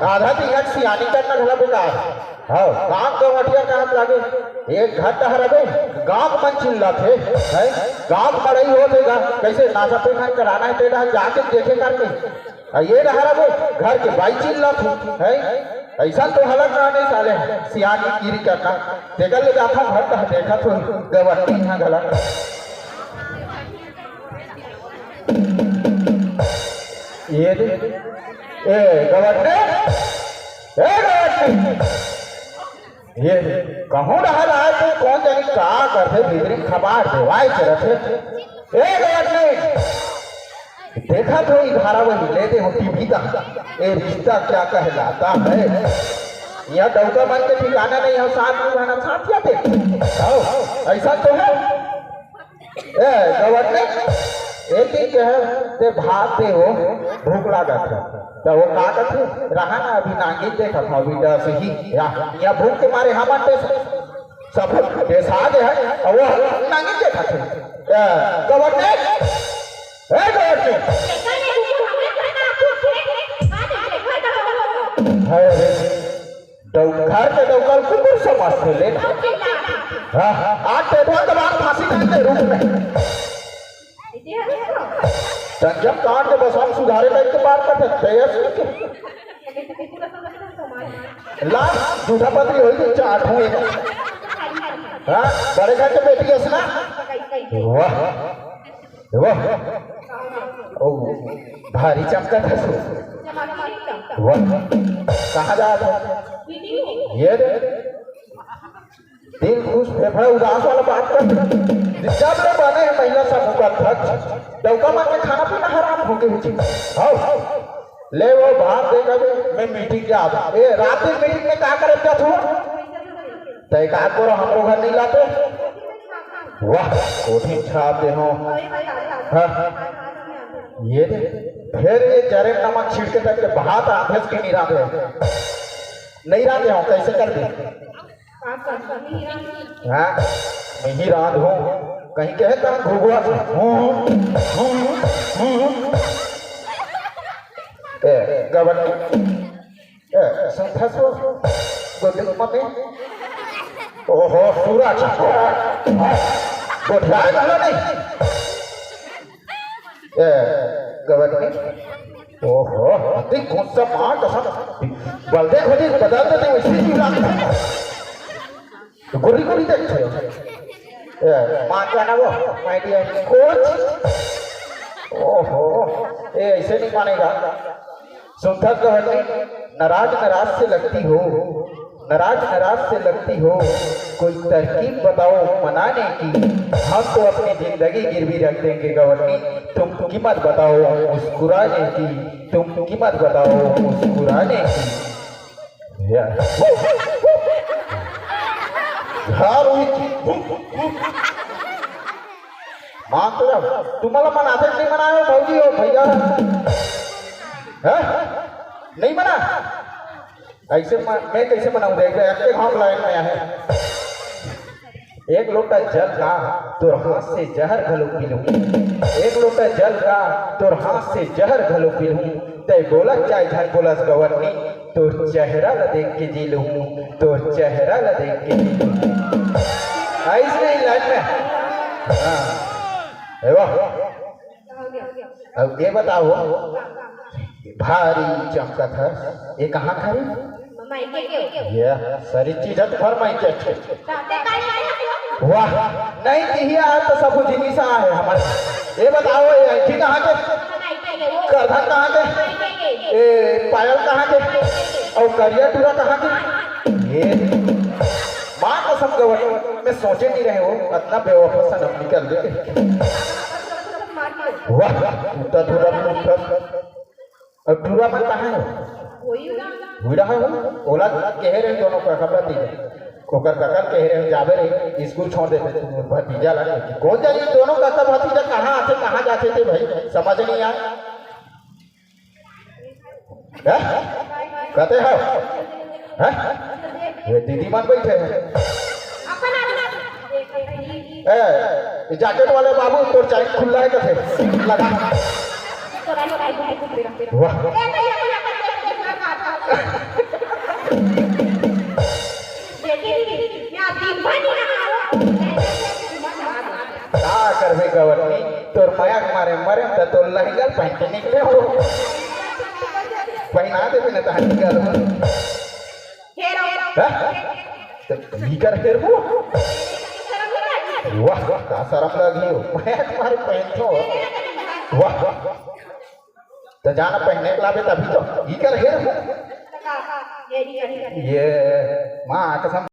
आधा दिन सियानी करना घला बेकार हाँ गाँव गवटिया काम लागे एक घर टहराबे गाँव मन चिल्ला थे है गाँव बड़े ही हो देगा कैसे नाचा पे खान कराना है तेरा जाके देखे करके ये रहा घर के बाई चिल्ला थे है ऐसा तो हलक ना नहीं साले सियानी गिरी करना देखा ले जाता घर का देखा तो गवटी यहाँ गला ये दे ए गवटी ये कहूँ रहा है तो कौन जानी का करते भीतरी खबार देवाई करते ए गवर्नमेंट देखा तो ये धारावाहिक लेते हो टीवी का ये रिश्ता क्या कहलाता है यह डौका मन के ठिकाना नहीं है साथ में रहना साथ या थे ऐसा तो है ए गवर्नमेंट एक दिन जो है ते भात दे हो भूख लागत है तो वो का करते रहा ना अभी नांगी देखा था अभी डर से ही या भूख के मारे हम सब पैसा दे है और वो नांगी देखा थे गवर्नमेंट ए गवर्नमेंट घर के डौकर कुकुर समझते ले आज ते बहुत बात फांसी काटते रूप में संजम कांड के बस हम सुधारे का एक बार कर सकते हैं लास्ट झूठा पत्री होगी चाट हुए हाँ बड़े घर के बेटी है ना वाह वाह ओ भारी चमका था वाह कहाँ जा रहा ये दिल खुश फेफड़ा उदास वाला बात कर जब ले बने हैं महिला समूह का अध्यक्ष डौका मार के खाना पीना हराम हो गए हाँ ले वो बाहर देगा मैं मीटिंग के आधा रात दिन मीटिंग में क्या करे क्या था तय का को हम लोग घर नहीं लाते वाह कोठी छापते हो ये फिर ये जरे नमक छिड़के तक के बात आधेस के नहीं राधे हो कैसे कर दे हाँ मैं ही रात हूँ कहीं कहे कहाँ घुगुआ ओहो पूरा ओहो गुस्सा मार बलदे खोजी बदल देते वैसे तो गोरी गोरी देखते हो मान जाना वो माय डियर कोच ओहो ये ऐसे नहीं मानेगा सुनता कहते नाराज से लगती हो नाराज से लगती हो कोई तरकीब बताओ मनाने की हम तो अपनी जिंदगी गिरवी रख देंगे गवर्नी तुम कीमत बताओ मुस्कुराने की तुम कीमत बताओ मुस्कुराने की मां तुम्हाला मनाते नहीं मनाए भाजी हो भैया नहीं मना ऐसे मैं कैसे मनाऊं देख ऐसे घाम लाइन में है एक लोटा जल का तो हाथ से जहर घलो पी लूं एक लोटा जल का तो हाथ से जहर घलो पी लूं ते बोला चाहे झन बोलस गवर्नी तो चेहरा ला देख के जी लूं तो चेहरा ला देख के जी लूं ऐसे ही लाइन में हाँ अब ये बताओ भारी चमकत है। ये कहाँ खड़ी? ये सारी चीज फरमाई के अच्छे। वाह नहीं किया तो सब जिनिस है हमारे। ये बताओ ये ऐठी कहाँ के? करधा कहाँ के? ए पायल कहाँ के? और करिया टूरा कहाँ के? ये माँ कसम गवर मैं सोचे नहीं रहे हो इतना बेवफा सनम निकल गए। वाह टूटा टूरा टूटा और टूरा में कहाँ है? हुईड़ा है ओला कह रहे दोनों का खबर दी कोकर ककर कह रहे जावे रहे स्कूल छोड़ देते भतीजा लगे कौन जाए दोनों काका भतीजा कहाँ आते कहाँ जाते थे भाई समझ नहीं आया। कहते हैं ये दीदी मान बैठे हैं। जैकेट वाले बाबू तो चैन खुला है कैसे लगा? वाह क्या करबे गवर्नी तोर माया मारे मरे तो लहंगा पहन के निकले हो पहना देबे ना तहन कर हेर हो। वाह का शर्म लगी हो माया मारे पहन तो वाह तो जाना पहनने के लावे तभी तो ही कर हेर हो। ये माँ कसम